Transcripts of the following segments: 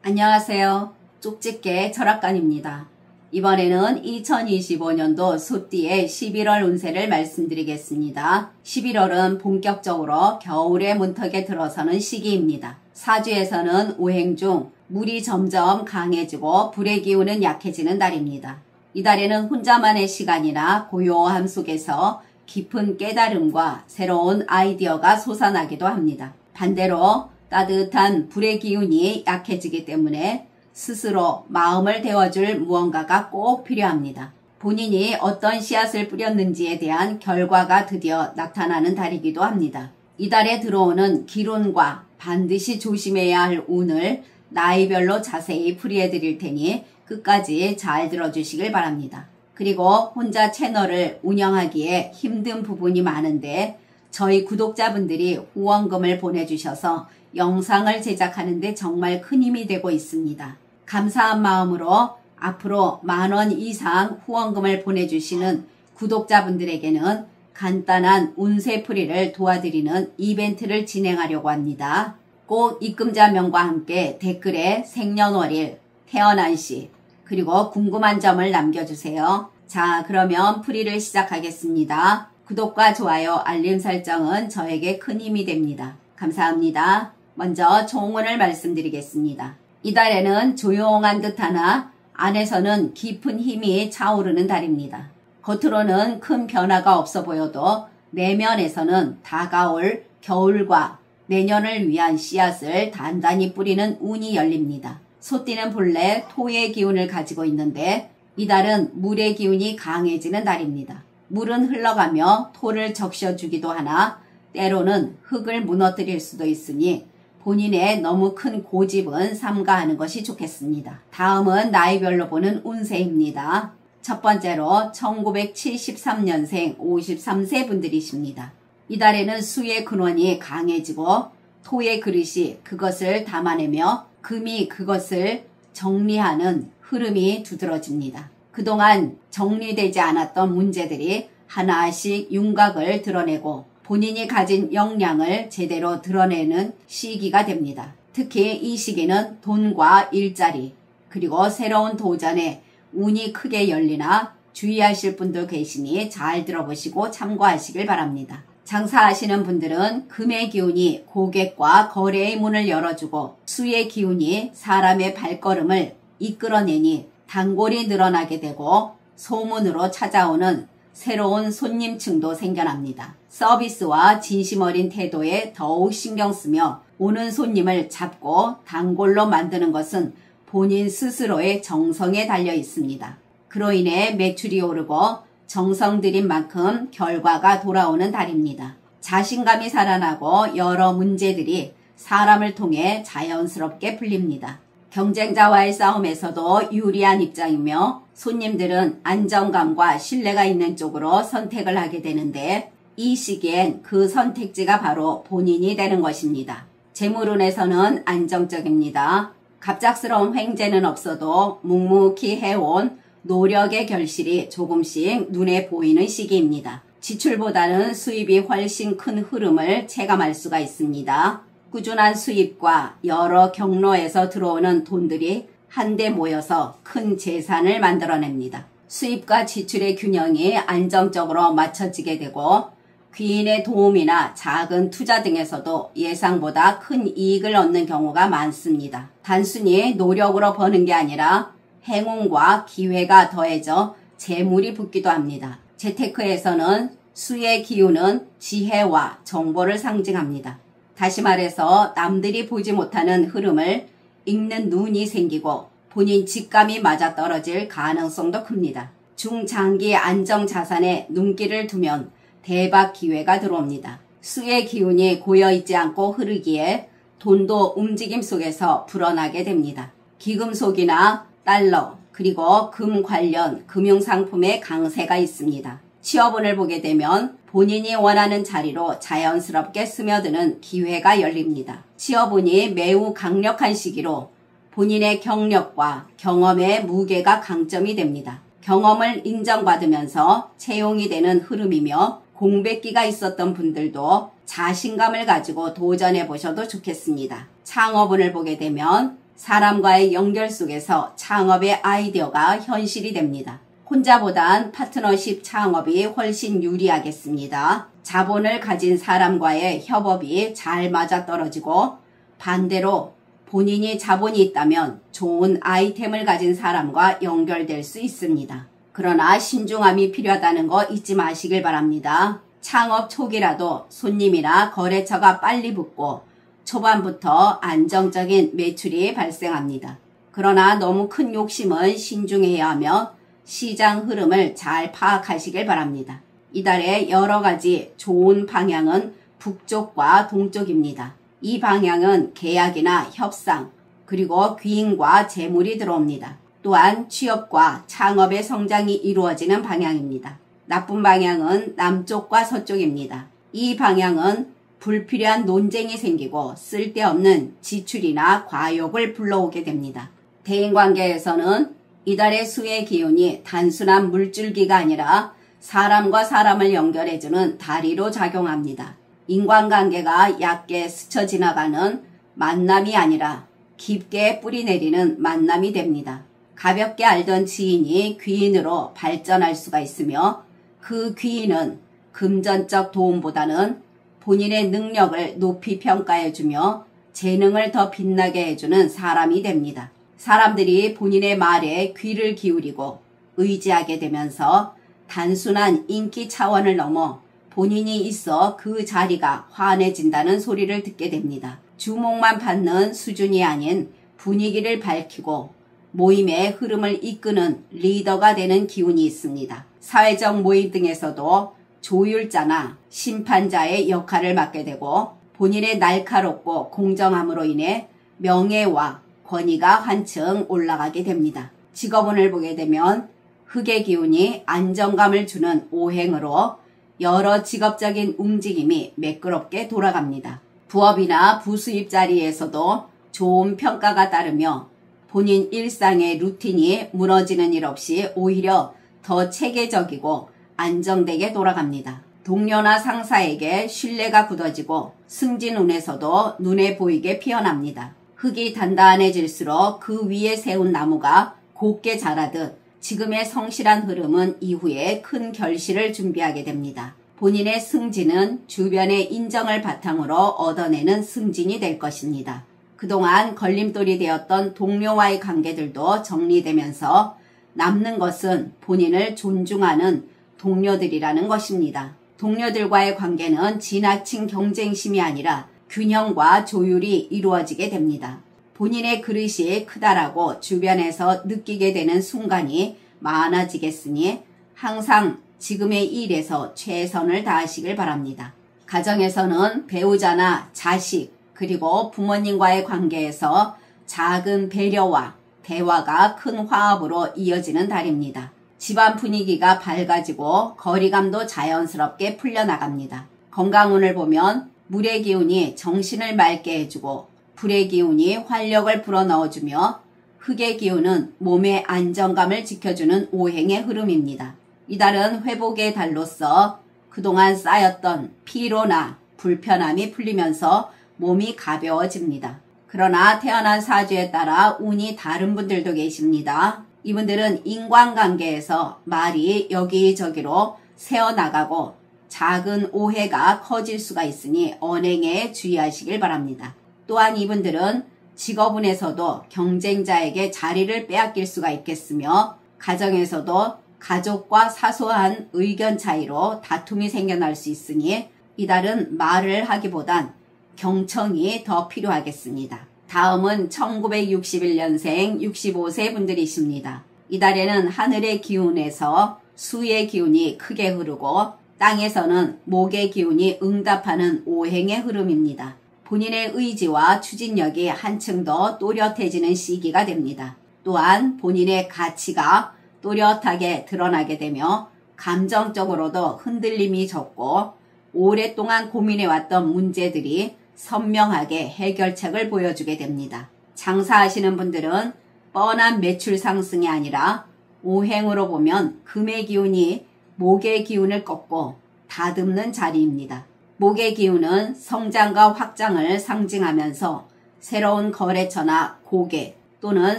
안녕하세요. 쪽집게 철학관입니다. 이번에는 2025년도 소띠의 11월 운세를 말씀드리겠습니다. 11월은 본격적으로 겨울의 문턱에 들어서는 시기입니다. 사주에서는 오행 중 물이 점점 강해지고 불의 기운은 약해지는 달입니다. 이 달에는 혼자만의 시간이나 고요함 속에서 깊은 깨달음과 새로운 아이디어가 솟아나기도 합니다. 반대로 따뜻한 불의 기운이 약해지기 때문에 스스로 마음을 데워줄 무언가가 꼭 필요합니다. 본인이 어떤 씨앗을 뿌렸는지에 대한 결과가 드디어 나타나는 달이기도 합니다. 이 달에 들어오는 기론과 반드시 조심해야 할 운을 나이별로 자세히 풀이해 드릴 테니 끝까지 잘 들어주시길 바랍니다. 그리고 혼자 채널을 운영하기에 힘든 부분이 많은데 저희 구독자분들이 후원금을 보내주셔서 영상을 제작하는데 정말 큰 힘이 되고 있습니다. 감사한 마음으로 앞으로 10,000원 이상 후원금을 보내주시는 구독자분들에게는 간단한 운세풀이를 도와드리는 이벤트를 진행하려고 합니다. 꼭 입금자명과 함께 댓글에 생년월일, 태어난시, 그리고 궁금한 점을 남겨주세요. 자, 그러면 풀이를 시작하겠습니다. 구독과 좋아요, 알림 설정은 저에게 큰 힘이 됩니다. 감사합니다. 먼저 총운을 말씀드리겠습니다. 이달에는 조용한 듯하나 안에서는 깊은 힘이 차오르는 달입니다. 겉으로는 큰 변화가 없어 보여도 내면에서는 다가올 겨울과 내년을 위한 씨앗을 단단히 뿌리는 운이 열립니다. 소띠는 본래 토의 기운을 가지고 있는데 이달은 물의 기운이 강해지는 달입니다. 물은 흘러가며 토를 적셔주기도 하나 때로는 흙을 무너뜨릴 수도 있으니 본인의 너무 큰 고집은 삼가하는 것이 좋겠습니다. 다음은 나이별로 보는 운세입니다. 첫 번째로 1973년생 53세 분들이십니다. 이달에는 수의 근원이 강해지고 토의 그릇이 그것을 담아내며 금이 그것을 정리하는 흐름이 두드러집니다. 그동안 정리되지 않았던 문제들이 하나씩 윤곽을 드러내고 본인이 가진 역량을 제대로 드러내는 시기가 됩니다. 특히 이 시기는 돈과 일자리 그리고 새로운 도전에 운이 크게 열리나 주의하실 분도 계시니 잘 들어보시고 참고하시길 바랍니다. 장사하시는 분들은 금의 기운이 고객과 거래의 문을 열어주고 수의 기운이 사람의 발걸음을 이끌어내니 단골이 늘어나게 되고 소문으로 찾아오는 새로운 손님층도 생겨납니다. 서비스와 진심 어린 태도에 더욱 신경 쓰며 오는 손님을 잡고 단골로 만드는 것은 본인 스스로의 정성에 달려 있습니다. 그로 인해 매출이 오르고 정성 들인 만큼 결과가 돌아오는 달입니다. 자신감이 살아나고 여러 문제들이 사람을 통해 자연스럽게 풀립니다. 경쟁자와의 싸움에서도 유리한 입장이며 손님들은 안정감과 신뢰가 있는 쪽으로 선택을 하게 되는데 이 시기엔 그 선택지가 바로 본인이 되는 것입니다. 재물운에서는 안정적입니다. 갑작스러운 횡재는 없어도 묵묵히 해온 노력의 결실이 조금씩 눈에 보이는 시기입니다. 지출보다는 수입이 훨씬 큰 흐름을 체감할 수가 있습니다. 꾸준한 수입과 여러 경로에서 들어오는 돈들이 한데 모여서 큰 재산을 만들어냅니다. 수입과 지출의 균형이 안정적으로 맞춰지게 되고 귀인의 도움이나 작은 투자 등에서도 예상보다 큰 이익을 얻는 경우가 많습니다. 단순히 노력으로 버는 게 아니라 행운과 기회가 더해져 재물이 붙기도 합니다. 재테크에서는 수의 기운은 지혜와 정보를 상징합니다. 다시 말해서 남들이 보지 못하는 흐름을 읽는 눈이 생기고 본인 직감이 맞아떨어질 가능성도 큽니다. 중장기 안정자산에 눈길을 두면 대박 기회가 들어옵니다. 수의 기운이 고여있지 않고 흐르기에 돈도 움직임 속에서 불어나게 됩니다. 기금속이나 달러 그리고 금 관련 금융상품의 강세가 있습니다. 취업운을 보게 되면 본인이 원하는 자리로 자연스럽게 스며드는 기회가 열립니다. 취업운이 매우 강력한 시기로 본인의 경력과 경험의 무게가 강점이 됩니다. 경험을 인정받으면서 채용이 되는 흐름이며 공백기가 있었던 분들도 자신감을 가지고 도전해 보셔도 좋겠습니다. 창업운을 보게 되면 사람과의 연결 속에서 창업의 아이디어가 현실이 됩니다. 혼자보단 파트너십 창업이 훨씬 유리하겠습니다. 자본을 가진 사람과의 협업이 잘 맞아떨어지고 반대로 본인이 자본이 있다면 좋은 아이템을 가진 사람과 연결될 수 있습니다. 그러나 신중함이 필요하다는 거 잊지 마시길 바랍니다. 창업 초기라도 손님이나 거래처가 빨리 붙고 초반부터 안정적인 매출이 발생합니다. 그러나 너무 큰 욕심은 신중해야 하며 시장 흐름을 잘 파악하시길 바랍니다. 이달의 여러 가지 좋은 방향은 북쪽과 동쪽입니다. 이 방향은 계약이나 협상, 그리고 귀인과 재물이 들어옵니다. 또한 취업과 창업의 성장이 이루어지는 방향입니다. 나쁜 방향은 남쪽과 서쪽입니다. 이 방향은 불필요한 논쟁이 생기고 쓸데없는 지출이나 과욕을 불러오게 됩니다. 대인관계에서는 이달의 수의 기운이 단순한 물줄기가 아니라 사람과 사람을 연결해주는 다리로 작용합니다. 인간관계가 얕게 스쳐 지나가는 만남이 아니라 깊게 뿌리내리는 만남이 됩니다. 가볍게 알던 지인이 귀인으로 발전할 수가 있으며 그 귀인은 금전적 도움보다는 본인의 능력을 높이 평가해주며 재능을 더 빛나게 해주는 사람이 됩니다. 사람들이 본인의 말에 귀를 기울이고 의지하게 되면서 단순한 인기 차원을 넘어 본인이 있어 그 자리가 환해진다는 소리를 듣게 됩니다. 주목만 받는 수준이 아닌 분위기를 밝히고 모임의 흐름을 이끄는 리더가 되는 기운이 있습니다. 사회적 모임 등에서도 조율자나 심판자의 역할을 맡게 되고 본인의 날카롭고 공정함으로 인해 명예와 권위가 한층 올라가게 됩니다. 직업운을 보게 되면 흑의 기운이 안정감을 주는 오행으로 여러 직업적인 움직임이 매끄럽게 돌아갑니다. 부업이나 부수입 자리에서도 좋은 평가가 따르며 본인 일상의 루틴이 무너지는 일 없이 오히려 더 체계적이고 안정되게 돌아갑니다. 동료나 상사에게 신뢰가 굳어지고 승진운에서도 눈에 보이게 피어납니다. 흙이 단단해질수록 그 위에 세운 나무가 곱게 자라듯 지금의 성실한 흐름은 이후에 큰 결실을 준비하게 됩니다. 본인의 승진은 주변의 인정을 바탕으로 얻어내는 승진이 될 것입니다. 그동안 걸림돌이 되었던 동료와의 관계들도 정리되면서 남는 것은 본인을 존중하는 동료들이라는 것입니다. 동료들과의 관계는 지나친 경쟁심이 아니라 균형과 조율이 이루어지게 됩니다. 본인의 그릇이 크다라고 주변에서 느끼게 되는 순간이 많아지겠으니 항상 지금의 일에서 최선을 다하시길 바랍니다. 가정에서는 배우자나 자식 그리고 부모님과의 관계에서 작은 배려와 대화가 큰 화합으로 이어지는 달입니다. 집안 분위기가 밝아지고 거리감도 자연스럽게 풀려나갑니다. 건강운을 보면 물의 기운이 정신을 맑게 해주고 불의 기운이 활력을 불어넣어주며 흙의 기운은 몸의 안정감을 지켜주는 오행의 흐름입니다. 이달은 회복의 달로서 그동안 쌓였던 피로나 불편함이 풀리면서 몸이 가벼워집니다. 그러나 태어난 사주에 따라 운이 다른 분들도 계십니다. 이분들은 인간관계에서 말이 여기저기로 새어나가고 작은 오해가 커질 수가 있으니 언행에 주의하시길 바랍니다. 또한 이분들은 직업운에서도 경쟁자에게 자리를 빼앗길 수가 있겠으며 가정에서도 가족과 사소한 의견 차이로 다툼이 생겨날 수 있으니 이달은 말을 하기보단 경청이 더 필요하겠습니다. 다음은 1961년생 65세 분들이십니다. 이달에는 하늘의 기운에서 수의 기운이 크게 흐르고 땅에서는 목의 기운이 응답하는 오행의 흐름입니다. 본인의 의지와 추진력이 한층 더 또렷해지는 시기가 됩니다. 또한 본인의 가치가 또렷하게 드러나게 되며 감정적으로도 흔들림이 적고 오랫동안 고민해왔던 문제들이 선명하게 해결책을 보여주게 됩니다. 장사하시는 분들은 뻔한 매출 상승이 아니라 오행으로 보면 금의 기운이 목의 기운을 꺾고 다듬는 자리입니다. 목의 기운은 성장과 확장을 상징하면서 새로운 거래처나 고객 또는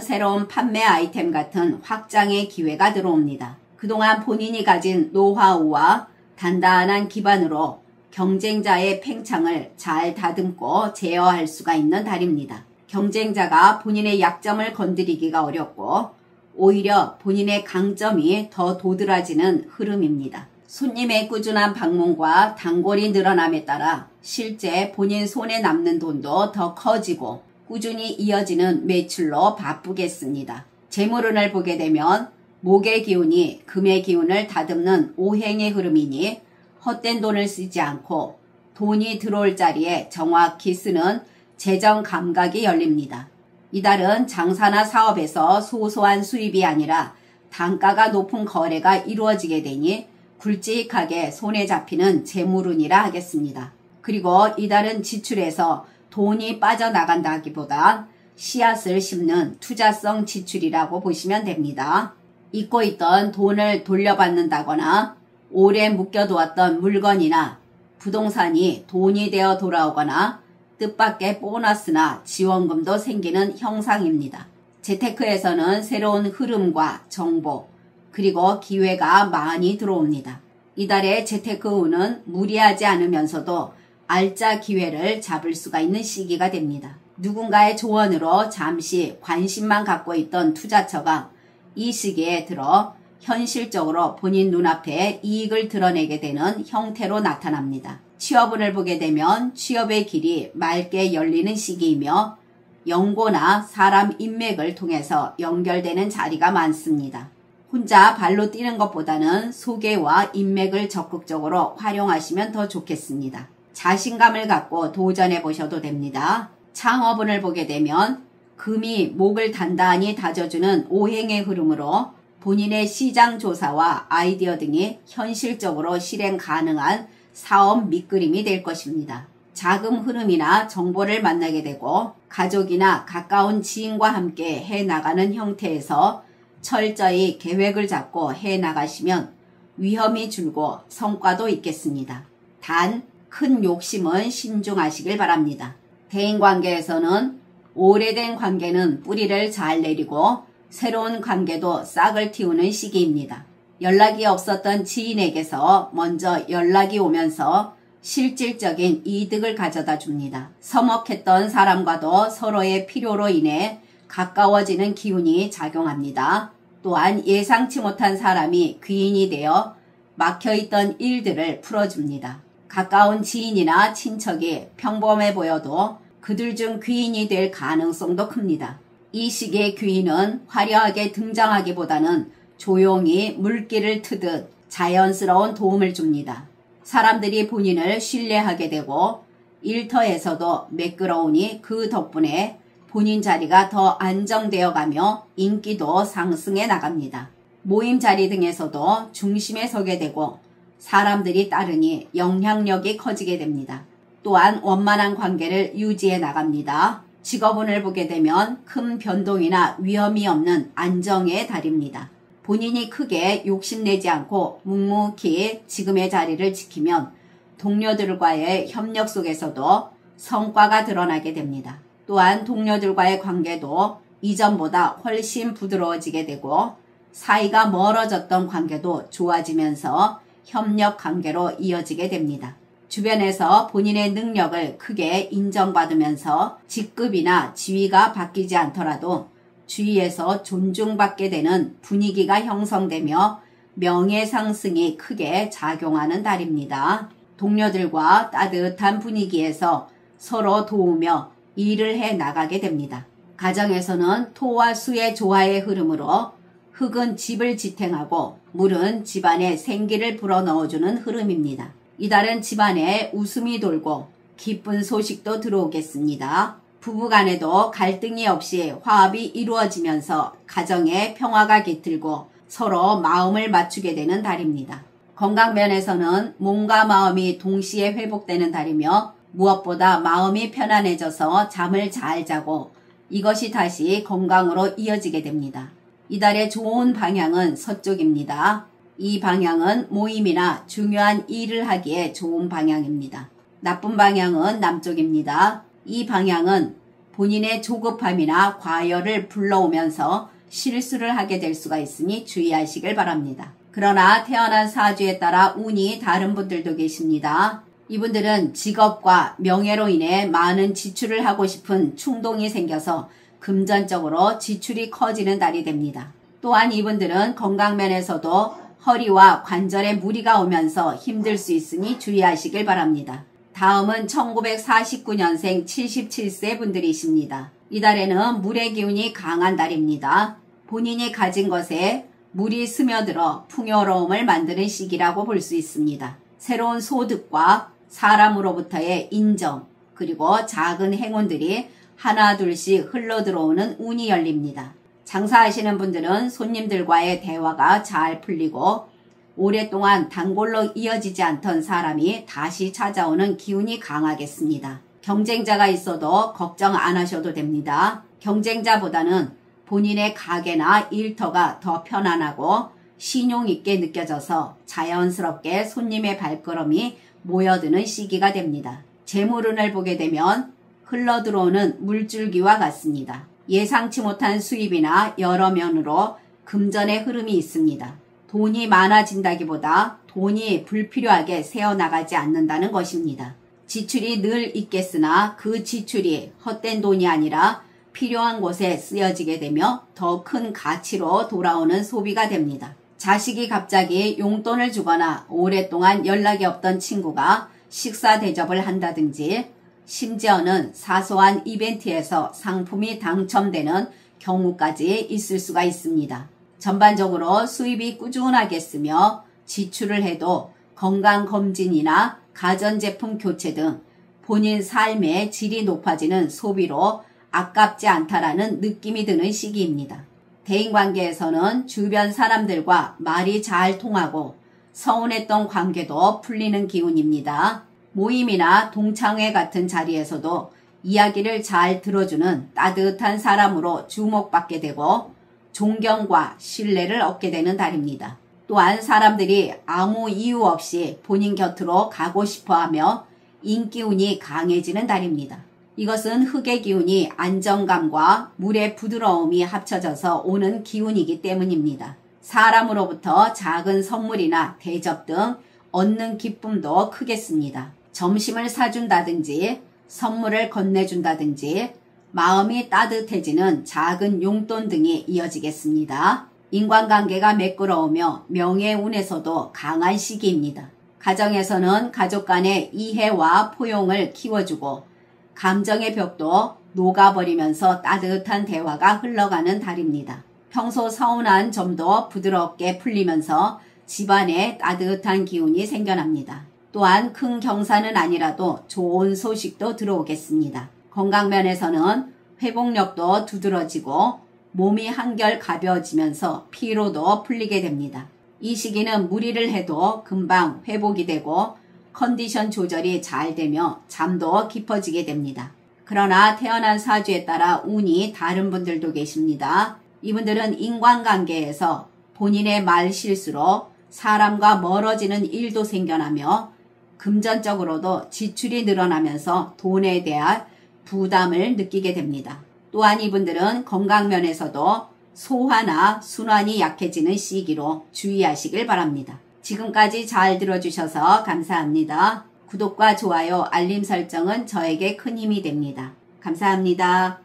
새로운 판매 아이템 같은 확장의 기회가 들어옵니다. 그동안 본인이 가진 노하우와 단단한 기반으로 경쟁자의 팽창을 잘 다듬고 제어할 수가 있는 달입니다. 경쟁자가 본인의 약점을 건드리기가 어렵고 오히려 본인의 강점이 더 도드라지는 흐름입니다. 손님의 꾸준한 방문과 단골이 늘어남에 따라 실제 본인 손에 남는 돈도 더 커지고 꾸준히 이어지는 매출로 바쁘겠습니다. 재물운을 보게 되면 목의 기운이 금의 기운을 다듬는 오행의 흐름이니 헛된 돈을 쓰지 않고 돈이 들어올 자리에 정확히 쓰는 재정 감각이 열립니다. 이달은 장사나 사업에서 소소한 수입이 아니라 단가가 높은 거래가 이루어지게 되니 굵직하게 손에 잡히는 재물운이라 하겠습니다. 그리고 이달은 지출에서 돈이 빠져나간다기보다 씨앗을 심는 투자성 지출이라고 보시면 됩니다. 잊고 있던 돈을 돌려받는다거나 오래 묶여두었던 물건이나 부동산이 돈이 되어 돌아오거나 뜻밖의 보너스나 지원금도 생기는 형상입니다. 재테크에서는 새로운 흐름과 정보 그리고 기회가 많이 들어옵니다. 이달의 재테크 운은 무리하지 않으면서도 알짜 기회를 잡을 수가 있는 시기가 됩니다. 누군가의 조언으로 잠시 관심만 갖고 있던 투자처가 이 시기에 들어 현실적으로 본인 눈앞에 이익을 드러내게 되는 형태로 나타납니다. 취업운을 보게 되면 취업의 길이 맑게 열리는 시기이며 연고나 사람 인맥을 통해서 연결되는 자리가 많습니다. 혼자 발로 뛰는 것보다는 소개와 인맥을 적극적으로 활용하시면 더 좋겠습니다. 자신감을 갖고 도전해 보셔도 됩니다. 창업운을 보게 되면 금이 목을 단단히 다져주는 오행의 흐름으로 본인의 시장 조사와 아이디어 등이 현실적으로 실행 가능한 사업 밑그림이 될 것입니다. 자금 흐름이나 정보를 만나게 되고 가족이나 가까운 지인과 함께 해나가는 형태에서 철저히 계획을 잡고 해나가시면 위험이 줄고 성과도 있겠습니다. 단, 큰 욕심은 신중하시길 바랍니다. 대인관계에서는 오래된 관계는 뿌리를 잘 내리고 새로운 관계도 싹을 틔우는 시기입니다. 연락이 없었던 지인에게서 먼저 연락이 오면서 실질적인 이득을 가져다 줍니다. 서먹했던 사람과도 서로의 필요로 인해 가까워지는 기운이 작용합니다. 또한 예상치 못한 사람이 귀인이 되어 막혀있던 일들을 풀어줍니다. 가까운 지인이나 친척이 평범해 보여도 그들 중 귀인이 될 가능성도 큽니다. 이 시기의 귀인은 화려하게 등장하기보다는 조용히 물길을 트듯 자연스러운 도움을 줍니다. 사람들이 본인을 신뢰하게 되고 일터에서도 매끄러우니 그 덕분에 본인 자리가 더 안정되어 가며 인기도 상승해 나갑니다. 모임 자리 등에서도 중심에 서게 되고 사람들이 따르니 영향력이 커지게 됩니다. 또한 원만한 관계를 유지해 나갑니다. 직업운을 보게 되면 큰 변동이나 위험이 없는 안정의 달입니다. 본인이 크게 욕심내지 않고 묵묵히 지금의 자리를 지키면 동료들과의 협력 속에서도 성과가 드러나게 됩니다. 또한 동료들과의 관계도 이전보다 훨씬 부드러워지게 되고 사이가 멀어졌던 관계도 좋아지면서 협력 관계로 이어지게 됩니다. 주변에서 본인의 능력을 크게 인정받으면서 직급이나 지위가 바뀌지 않더라도 주위에서 존중받게 되는 분위기가 형성되며 명예상승이 크게 작용하는 달입니다. 동료들과 따뜻한 분위기에서 서로 도우며 일을 해 나가게 됩니다. 가정에서는 토와 수의 조화의 흐름으로 흙은 집을 지탱하고 물은 집안에 생기를 불어넣어주는 흐름입니다. 이달은 집안에 웃음이 돌고 기쁜 소식도 들어오겠습니다. 부부간에도 갈등이 없이 화합이 이루어지면서 가정에 평화가 깃들고 서로 마음을 맞추게 되는 달입니다. 건강면에서는 몸과 마음이 동시에 회복되는 달이며 무엇보다 마음이 편안해져서 잠을 잘 자고 이것이 다시 건강으로 이어지게 됩니다. 이달의 좋은 방향은 서쪽입니다. 이 방향은 모임이나 중요한 일을 하기에 좋은 방향입니다. 나쁜 방향은 남쪽입니다. 이 방향은 본인의 조급함이나 과열을 불러오면서 실수를 하게 될 수가 있으니 주의하시길 바랍니다. 그러나 태어난 사주에 따라 운이 다른 분들도 계십니다. 이분들은 직업과 명예로 인해 많은 지출을 하고 싶은 충동이 생겨서 금전적으로 지출이 커지는 달이 됩니다. 또한 이분들은 건강면에서도 허리와 관절에 무리가 오면서 힘들 수 있으니 주의하시길 바랍니다. 다음은 1949년생 77세 분들이십니다. 이 달에는 물의 기운이 강한 달입니다. 본인이 가진 것에 물이 스며들어 풍요로움을 만드는 시기라고 볼 수 있습니다. 새로운 소득과 사람으로부터의 인정, 그리고 작은 행운들이 하나 둘씩 흘러들어오는 운이 열립니다. 장사하시는 분들은 손님들과의 대화가 잘 풀리고 오랫동안 단골로 이어지지 않던 사람이 다시 찾아오는 기운이 강하겠습니다. 경쟁자가 있어도 걱정 안 하셔도 됩니다. 경쟁자보다는 본인의 가게나 일터가 더 편안하고 신용 있게 느껴져서 자연스럽게 손님의 발걸음이 모여드는 시기가 됩니다. 재물운을 보게 되면 흘러들어오는 물줄기와 같습니다. 예상치 못한 수입이나 여러 면으로 금전의 흐름이 있습니다. 돈이 많아진다기보다 돈이 불필요하게 새어나가지 않는다는 것입니다. 지출이 늘 있겠으나 그 지출이 헛된 돈이 아니라 필요한 곳에 쓰여지게 되며 더 큰 가치로 돌아오는 소비가 됩니다. 자식이 갑자기 용돈을 주거나 오랫동안 연락이 없던 친구가 식사 대접을 한다든지 심지어는 사소한 이벤트에서 상품이 당첨되는 경우까지 있을 수가 있습니다. 전반적으로 수입이 꾸준하겠으며 지출을 해도 건강검진이나 가전제품 교체 등 본인 삶의 질이 높아지는 소비로 아깝지 않다라는 느낌이 드는 시기입니다. 대인관계에서는 주변 사람들과 말이 잘 통하고 서운했던 관계도 풀리는 기운입니다. 모임이나 동창회 같은 자리에서도 이야기를 잘 들어주는 따뜻한 사람으로 주목받게 되고 존경과 신뢰를 얻게 되는 달입니다. 또한 사람들이 아무 이유 없이 본인 곁으로 가고 싶어하며 인기운이 강해지는 달입니다. 이것은 흙의 기운이 안정감과 물의 부드러움이 합쳐져서 오는 기운이기 때문입니다. 사람으로부터 작은 선물이나 대접 등 얻는 기쁨도 크겠습니다. 점심을 사준다든지 선물을 건네준다든지 마음이 따뜻해지는 작은 용돈 등이 이어지겠습니다. 인간관계가 매끄러우며 명예운에서도 강한 시기입니다. 가정에서는 가족 간의 이해와 포용을 키워주고 감정의 벽도 녹아버리면서 따뜻한 대화가 흘러가는 달입니다. 평소 서운한 점도 부드럽게 풀리면서 집안에 따뜻한 기운이 생겨납니다. 또한 큰 경사는 아니라도 좋은 소식도 들어오겠습니다. 건강면에서는 회복력도 두드러지고 몸이 한결 가벼워지면서 피로도 풀리게 됩니다. 이 시기는 무리를 해도 금방 회복이 되고 컨디션 조절이 잘 되며 잠도 깊어지게 됩니다. 그러나 태어난 사주에 따라 운이 다른 분들도 계십니다. 이분들은 인간관계에서 본인의 말 실수로 사람과 멀어지는 일도 생겨나며 금전적으로도 지출이 늘어나면서 돈에 대한 부담을 느끼게 됩니다. 또한 이분들은 건강면에서도 소화나 순환이 약해지는 시기로 주의하시길 바랍니다. 지금까지 잘 들어주셔서 감사합니다. 구독과 좋아요, 알림 설정은 저에게 큰 힘이 됩니다. 감사합니다.